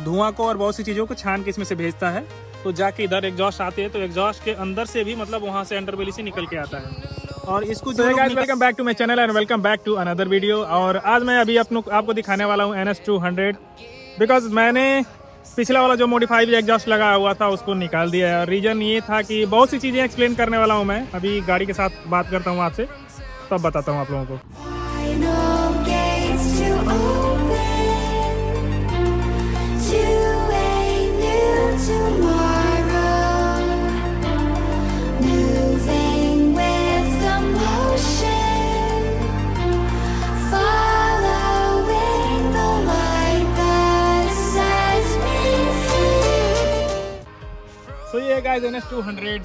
धुआं को और बहुत सी चीज़ों को छान के इसमें से भेजता है। तो जाके इधर एग्जॉस्ट आते हैं तो एग्जॉस्ट के अंदर से भी मतलब वहाँ से अंडरबेली से निकल के आता है। और इसको welcome back to my channel and welcome back to another video. और आज मैं अभी आपको दिखाने वाला हूँ NS200 बिकॉज मैंने पिछला वाला जो मॉडिफाइड एग्जॉस्ट लगा हुआ था उसको निकाल दिया है। और रीज़न ये था कि बहुत सी चीज़ें एक्सप्लेन करने वाला हूँ मैं। अभी गाड़ी के साथ बात करता हूँ आपसे, तब बताता हूँ आप लोगों को। तो ये गाइस NS200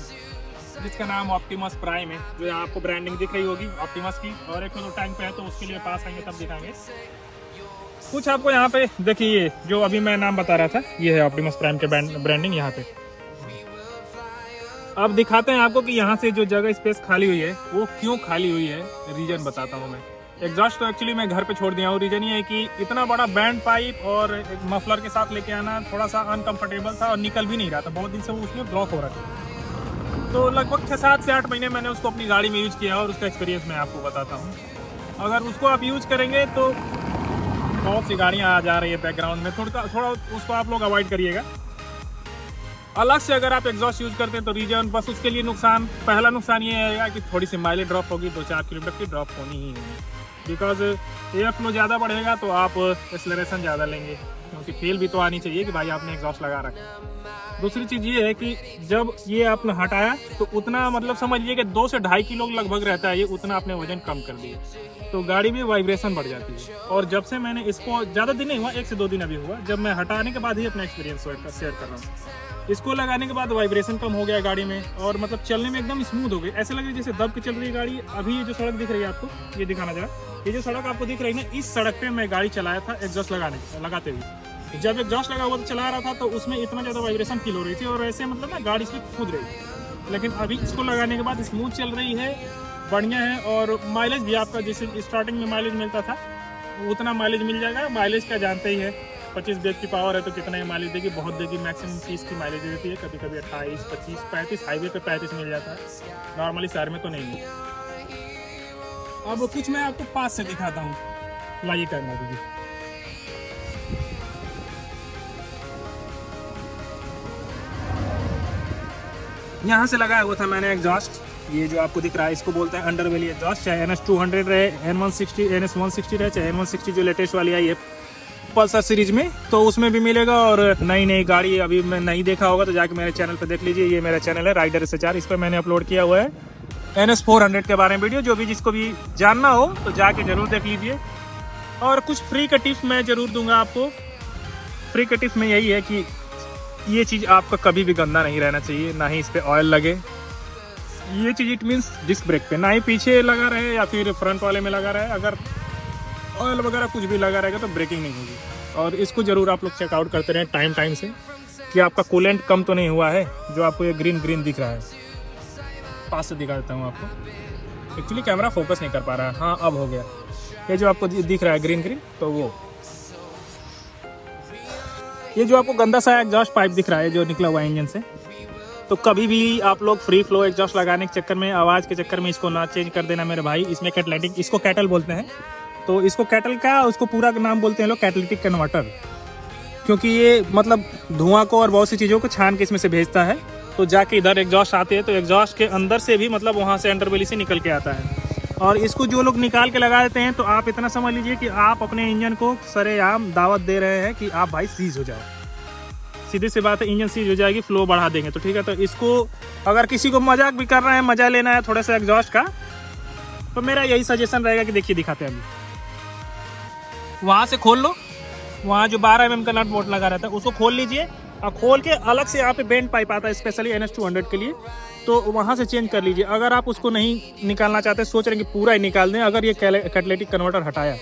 जिसका नाम ऑप्टिमस प्राइम है, जो आपको ब्रांडिंग दिख रही होगी ऑप्टिमस की। और एक मिनट टाइम पे है तो उसके लिए पास आएंगे तब दिखाएंगे कुछ आपको। यहाँ पे देखिए जो अभी मैं नाम बता रहा था ये है ऑप्टिमस प्राइम के ब्रांडिंग यहाँ पे। अब दिखाते हैं आपको कि यहाँ से जो जगह स्पेस खाली हुई है वो क्यों खाली हुई है। रीजन बताता हूँ मैं। एग्जॉस्ट तो एक्चुअली मैं घर पे छोड़ दिया हूँ। रीजन ये है कि इतना बड़ा बैंड पाइप और एक मफलर के साथ लेके आना थोड़ा सा अनकंफर्टेबल था और निकल भी नहीं रहा था। बहुत दिन से वो उसमें ब्लॉक हो रहा था। तो लगभग 7 से 8 महीने मैंने उसको अपनी गाड़ी में यूज़ किया और उसका एक्सपीरियंस मैं आपको बताता हूँ। अगर उसको आप यूज़ करेंगे तो बहुत सी गाड़ियाँ आ जा रही है बैकग्राउंड में, थोड़ा उसको आप लोग अवॉइड करिएगा। अलग से अगर आप एग्जॉस्ट यूज़ करते हैं तो रीजन बस उसके लिए नुकसान, पहला नुकसान ये है कि थोड़ी सी माइलेज ड्रॉप होगी, 2-4 किलोमीटर की ड्रॉप होनी ही होगी। बिकॉज एयर फ्लो ज़्यादा बढ़ेगा तो आप एक्सेलरेशन ज़्यादा लेंगे, क्योंकि फील भी तो आनी चाहिए कि भाई आपने एग्जॉस्ट लगा रखा। दूसरी चीज़ ये है कि जब ये आपने हटाया तो उतना मतलब समझिए कि 2 से 2.5 किलो लगभग रहता है ये, उतना आपने वजन कम कर दिया तो गाड़ी में वाइब्रेशन बढ़ जाती है। और जब से मैंने इसको ज़्यादा दिन नहीं हुआ, 1 से 2 दिन अभी हुआ, जब मैं हटाने के बाद ही अपना एक्सपीरियंस शेयर कर रहा हूँ। इसको लगाने के बाद वाइब्रेशन कम हो गया गाड़ी में और मतलब चलने में एकदम स्मूथ हो गई। ऐसे लग रही है जैसे दब के चल रही है गाड़ी। अभी ये जो सड़क दिख रही है आपको, ये दिखाना जरा, ये जो सड़क आपको दिख रही है ना, इस सड़क पे मैं गाड़ी चलाया था एग्जॉस्ट लगाते हुए। जब एग्जॉस्ट लगा हुआ तो चला रहा था तो उसमें इतना ज़्यादा वाइब्रेशन फील हो रही थी और ऐसे मतलब ना गाड़ी इसमें कूद रही थी। लेकिन अभी इसको लगाने के बाद स्मूथ चल रही है, बढ़िया है। और माइलेज भी आपका जैसे स्टार्टिंग में माइलेज मिलता था उतना माइलेज मिल जाएगा। माइलेज का जानते ही है, 25 BH की पावर है तो कितना ही माइलेज देगी, बहुत देगी। मैक्सिमम 30 की माइलेज देती है, कभी कभी 28, 25, 35, हाईवे पे 35 मिल जाता है, नॉर्मली शहर में तो नहीं मिलता। अब कुछ मैं आपको पास से दिखाता हूँ, लाइए करना दीजिए। यहाँ से लगाया हुआ था मैंने एग्जॉस्ट, ये जो आपको दिख रहा है इसको बोलते हैं अंडरबेली एग्जॉस्ट। चाहे NS200 रहे, NS160 रहे, चाहे NS160 जो लेटेस्ट वाली आई है पल्सर सीरीज में, तो उसमें भी मिलेगा। और नई गाड़ी अभी मैं नहीं देखा होगा तो जाके मेरे चैनल पे देख लीजिए। ये मेरा चैनल है राइडर SHR, इस पर मैंने अपलोड किया हुआ है NS400 के बारे में वीडियो। जो भी जिसको भी जानना हो तो जाके जरूर देख लीजिए। और कुछ फ्री का टिप्स मैं जरूर दूंगा आपको। फ्री का टिप्स में यही है कि ये चीज़ आपका कभी भी गंदा नहीं रहना चाहिए, ना ही इस पर ऑयल लगे। ये चीज़ इट मीन्स डिस्क ब्रेक पे, ना ही पीछे लगा रहे या फिर फ्रंट वाले में लगा रहे। अगर ऑयल वगैरह कुछ भी लगा रहेगा तो ब्रेकिंग नहीं होगी। और इसको ज़रूर आप लोग चेकआउट करते रहें टाइम से कि आपका कूलेंट कम तो नहीं हुआ है। जो आपको ये ग्रीन दिख रहा है, पास से दिखा देता हूँ आपको। एक्चुअली कैमरा फोकस नहीं कर पा रहा है, हाँ अब हो गया। ये जो आपको दिख रहा है ग्रीन तो वो, ये जो आपको गंदा सा एग्जॉस्ट पाइप दिख रहा है जो निकला हुआ है इंजन से, तो कभी भी आप लोग फ्री फ्लो एग्जॉस्ट लगाने के चक्कर में, आवाज़ के चक्कर में इसको ना चेंज कर देना मेरे भाई। इसमें कैटलिटिक, इसको कैटल बोलते हैं, तो इसको कैटल का उसको पूरा नाम बोलते हैं लोग कैटलिटिक कन्वर्टर, क्योंकि ये मतलब धुआं को और बहुत सी चीज़ों को छान के इसमें से भेजता है। तो जाके इधर एग्जॉस्ट आते हैं तो एग्जॉस्ट के अंदर से भी मतलब वहाँ से अंडरबेली से निकल के आता है। और इसको जो लोग निकाल के लगा देते हैं तो आप इतना समझ लीजिए कि आप अपने इंजन को सरेआम दावत दे रहे हैं कि आप भाई सीज हो जाओ। सीधी सी बात है, इंजन सीज हो जाएगी, फ्लो बढ़ा देंगे तो ठीक है। तो इसको अगर किसी को मजाक भी कर रहे हैं, मजा लेना है थोड़ा सा एग्जॉस्ट का, तो मेरा यही सजेशन रहेगा कि देखिए दिखाते हैं अभी। वहाँ से खोल लो, वहाँ जो 12 mm का नट बोल्ट लगा रहता है उसको खोल लीजिए और खोल के अलग से यहाँ पे बेंड पाइप आता है स्पेशली NS200 के लिए, तो वहाँ से चेंज कर लीजिए। अगर आप उसको नहीं निकालना चाहते, सोच रहे हैं कि पूरा ही निकाल दें, अगर ये कैटलिटिक कन्वर्टर हटाया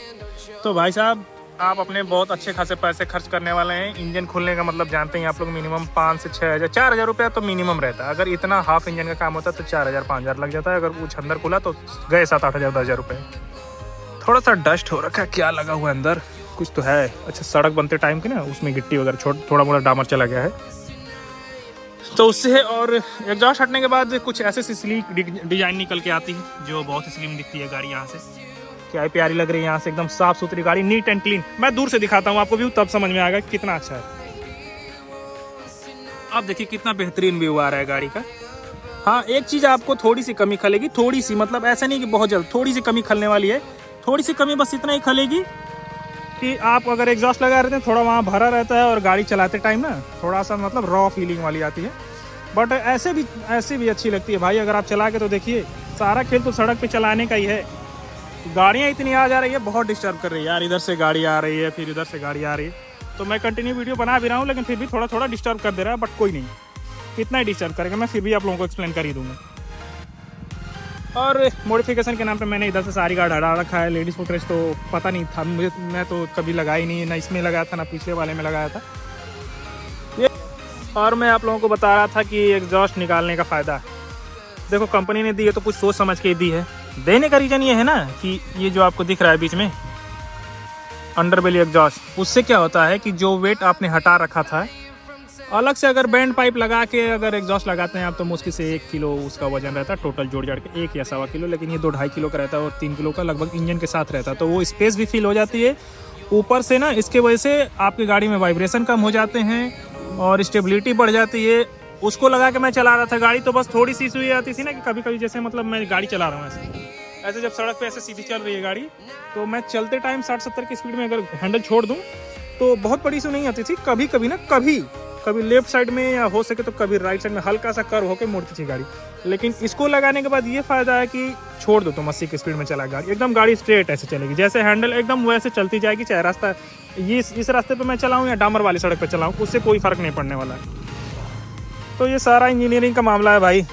तो भाई साहब आप अपने बहुत अच्छे खासे पैसे खर्च करने वाले हैं। इंजन खुलने का मतलब जानते हैं आप लोग, मिनिमम 5 से 6 हज़ार 4 हज़ार रुपया तो मिनिमम रहता है। अगर इतना हाफ इंजन का काम होता है तो 4 हज़ार 5 हज़ार लग जाता है। अगर कुछ अंदर खुला तो गए 7-8 हज़ार 10 हज़ार रुपये। थोड़ा सा डस्ट हो रखा है, क्या लगा हुआ है अंदर कुछ तो है। अच्छा, सड़क बनते टाइम के ना उसमें गिट्टी वगैरह थोड़ा मोड़ा डामर चला गया है तो उससे। और एग्जॉस्ट हटने के बाद कुछ ऐसे स्लीक डिजाइन निकल के आती है जो बहुत ही स्लिम दिखती है गाड़ी। यहाँ से क्या प्यारी लग रही है, यहाँ से एकदम साफ सुथरी गाड़ी, नीट एंड क्लीन। मैं दूर से दिखाता हूँ आपको व्यू, तब समझ में आएगा कितना अच्छा है। आप देखिए कितना बेहतरीन व्यू आ रहा है गाड़ी का। हाँ, एक चीज़ आपको थोड़ी सी कमी खलेगी, थोड़ी सी, मतलब ऐसा नहीं कि बहुत जल्द, थोड़ी सी कमी खलने वाली है। थोड़ी सी कमी बस इतना ही खलेगी कि आप अगर एग्जॉस्ट लगा रहते हैं थोड़ा वहाँ भरा रहता है और गाड़ी चलाते टाइम ना थोड़ा सा मतलब रॉ फीलिंग वाली आती है। बट ऐसे भी अच्छी लगती है भाई। अगर आप चला के तो देखिए, सारा खेल तो सड़क पे चलाने का ही है। गाड़ियाँ इतनी आ जा रही है, बहुत डिस्टर्ब कर रही है यार। इधर से गाड़ी आ रही है, फिर इधर से गाड़ी आ रही है। तो मैं कंटिन्यू वीडियो बना भी रहा हूँ, लेकिन फिर भी थोड़ा थोड़ा डिस्टर्ब कर दे रहा है। बट कोई नहीं, कितना ही डिस्टर्ब करेगा, मैं फिर भी आप लोगों को एक्सप्लेन कर ही दूँगा। और मॉडिफिकेशन के नाम पे मैंने इधर से सारी गार्ड हटा रखा है। लेडीज़ फुटरेस्ट तो पता नहीं था मुझे, मैं तो कभी लगाई नहीं, ना इसमें लगाया था ना पिछले वाले में लगाया था ये। और मैं आप लोगों को बता रहा था कि एग्जॉस्ट निकालने का फ़ायदा, देखो कंपनी ने दी है तो कुछ सोच समझ के दी है। देने का रीज़न ये है ना कि ये जो आपको दिख रहा है बीच में अंडरबेली एग्जॉस्ट, उससे क्या होता है कि जो वेट आपने हटा रखा था अलग से, अगर बैंड पाइप लगा के अगर एग्जॉस्ट लगाते हैं आप तो मुश्किल से 1 किलो उसका वजन रहता है टोटल जोड़ जाड़ के, 1 या 1.25 किलो। लेकिन ये 2-2.5 किलो का रहता है और 3 किलो का लगभग इंजन के साथ रहता है, तो वो स्पेस भी फील हो जाती है। ऊपर से ना इसके वजह से आपकी गाड़ी में वाइब्रेशन कम हो जाते हैं और स्टेबिलिटी बढ़ जाती है। उसको लगा के मैं चला रहा था गाड़ी, तो बस थोड़ी सी इशू ये आती थी ना कि कभी कभी जैसे मतलब मैं गाड़ी चला रहा हूँ ऐसे जब सड़क पे ऐसे सीधी चल रही है गाड़ी, तो मैं चलते टाइम 60-70 की स्पीड में अगर हैंडल छोड़ दूँ तो बहुत बड़ी इशू नहीं आती थी। कभी कभी ना कभी लेफ्ट साइड में या हो सके तो कभी राइट साइड में हल्का सा कर्व होकर मुड़ती थी गाड़ी। लेकिन इसको लगाने के बाद ये फायदा है कि छोड़ दो तो 80 की स्पीड में चला गाड़ी, एकदम गाड़ी स्ट्रेट ऐसे चलेगी, जैसे हैंडल एकदम वैसे चलती जाएगी। चाहे रास्ता ये इस रास्ते पे मैं चलाऊँ या डामर वाली सड़क पे चलाऊँ, उससे कोई फ़र्क नहीं पड़ने वाला है। तो ये सारा इंजीनियरिंग का मामला है भाई।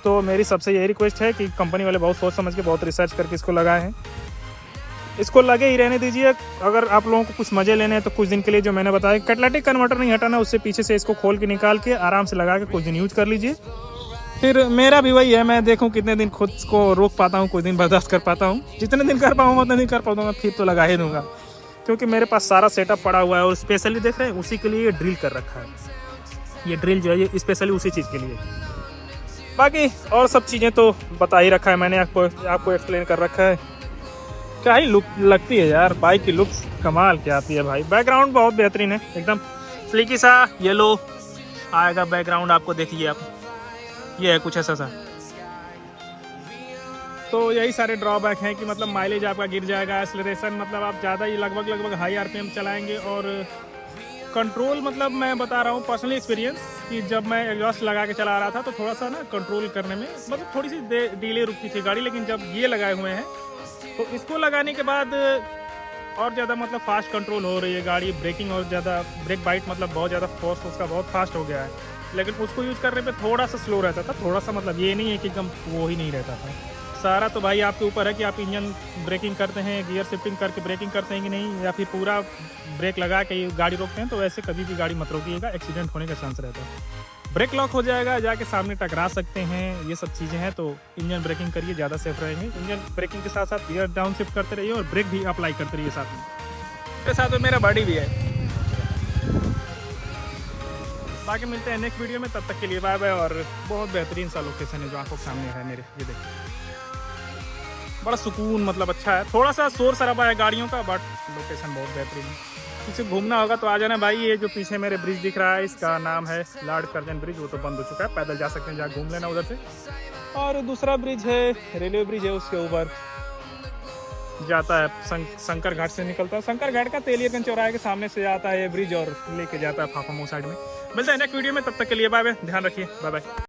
तो मेरी सबसे यही रिक्वेस्ट है कि कंपनी वाले बहुत सोच समझ के बहुत रिसर्च करके इसको लगाए हैं, इसको लगे ही रहने दीजिए। अगर आप लोगों को कुछ मज़े लेने हैं तो कुछ दिन के लिए जो मैंने बताया कैटालिटिक कन्वर्टर नहीं हटाना, उससे पीछे से इसको खोल के निकाल के आराम से लगा के कुछ दिन यूज कर लीजिए। फिर मेरा भी वही है, मैं देखूं कितने दिन खुद को रोक पाता हूं, कुछ दिन बर्दाश्त कर पाता हूं। जितने दिन कर पाऊंगा उतने दिन कर पाऊंगा, फिर तो लगा ही दूंगा, क्योंकि मेरे पास सारा सेटअप पड़ा हुआ है। और स्पेशली देख रहे हैं उसी के लिए ये ड्रिल कर रखा है। ये ड्रिल जो है ये स्पेशली उसी चीज़ के लिए। बाकी और सब चीज़ें तो बता ही रखा है मैंने, आपको एक्सप्लेन कर रखा है। क्या ही लुक लगती है यार, बाइक की लुक्स कमाल की आती है भाई। बैकग्राउंड बहुत बेहतरीन है, एकदम स्लीकी सा येलो आएगा बैकग्राउंड आपको, देखिए आप, ये है कुछ ऐसा सा। तो यही सारे ड्रॉबैक हैं कि मतलब माइलेज आपका गिर जाएगा, एक्सेलरेशन मतलब आप ज़्यादा ही लगभग हाई आरपीएम चलाएंगे। और कंट्रोल मतलब मैं बता रहा हूँ पर्सनली एक्सपीरियंस कि जब मैं एग्जॉस्ट लगा के चला रहा था तो थोड़ा सा ना कंट्रोल करने में मतलब थोड़ी सी डिले रुकती थी गाड़ी। लेकिन जब ये लगाए हुए हैं तो इसको लगाने के बाद और ज़्यादा मतलब फास्ट कंट्रोल हो रही है गाड़ी। ब्रेकिंग और ज़्यादा ब्रेक बाइट मतलब बहुत ज़्यादा फोर्स उसका बहुत फास्ट हो गया है। लेकिन उसको यूज़ करने पे थोड़ा सा स्लो रहता था, थोड़ा सा मतलब ये नहीं है कि एकदम वो ही नहीं रहता था। सारा तो भाई आपके ऊपर है कि आप इंजन ब्रेकिंग करते हैं, गियर शिफ्टिंग करके ब्रेकिंग करते हैं कि नहीं, या फिर पूरा ब्रेक लगा के गाड़ी रोकते हैं। तो वैसे कभी भी गाड़ी मत रोकिएगा, एक्सीडेंट होने का चांस रहता है। ब्रेक लॉक हो जाएगा, जाके सामने टकरा सकते हैं, ये सब चीज़ें हैं। तो इंजन ब्रेकिंग करिए, ज़्यादा सेफ रहेंगे। इंजन ब्रेकिंग के साथ साथ गियर डाउन शिफ्ट करते रहिए और ब्रेक भी अप्लाई करते रहिए साथ में। इसके साथ में मेरा बॉडी भी है। बाकी मिलते हैं नेक्स्ट वीडियो में, तब तक के लिए बाय बाय। और बहुत बेहतरीन सा लोकेशन है जो आंखों के सामने है मेरे, ये देखिए बड़ा सुकून मतलब अच्छा है। थोड़ा सा शोर शराबा है गाड़ियों का, बट लोकेशन बहुत बेहतरीन है। किसी घूमना होगा तो आ जाना भाई। ये जो पीछे मेरे ब्रिज दिख रहा है इसका नाम है लॉर्ड कर्जन ब्रिज, वो तो बंद हो चुका है, पैदल जा सकते हैं, जा घूम लेना उधर से। और दूसरा ब्रिज है, रेलवे ब्रिज है, उसके ऊपर जाता है शंकर घाट से निकलता है। शंकर घाट का तेलियरगंज चौराहे के सामने से आता है ये ब्रिज और लेके जाता है फाफामऊ साइड में। मिलता है नेक्स्ट वीडियो में, तब तक के लिए बाय बाय, ध्यान रखिए, बाय बाय।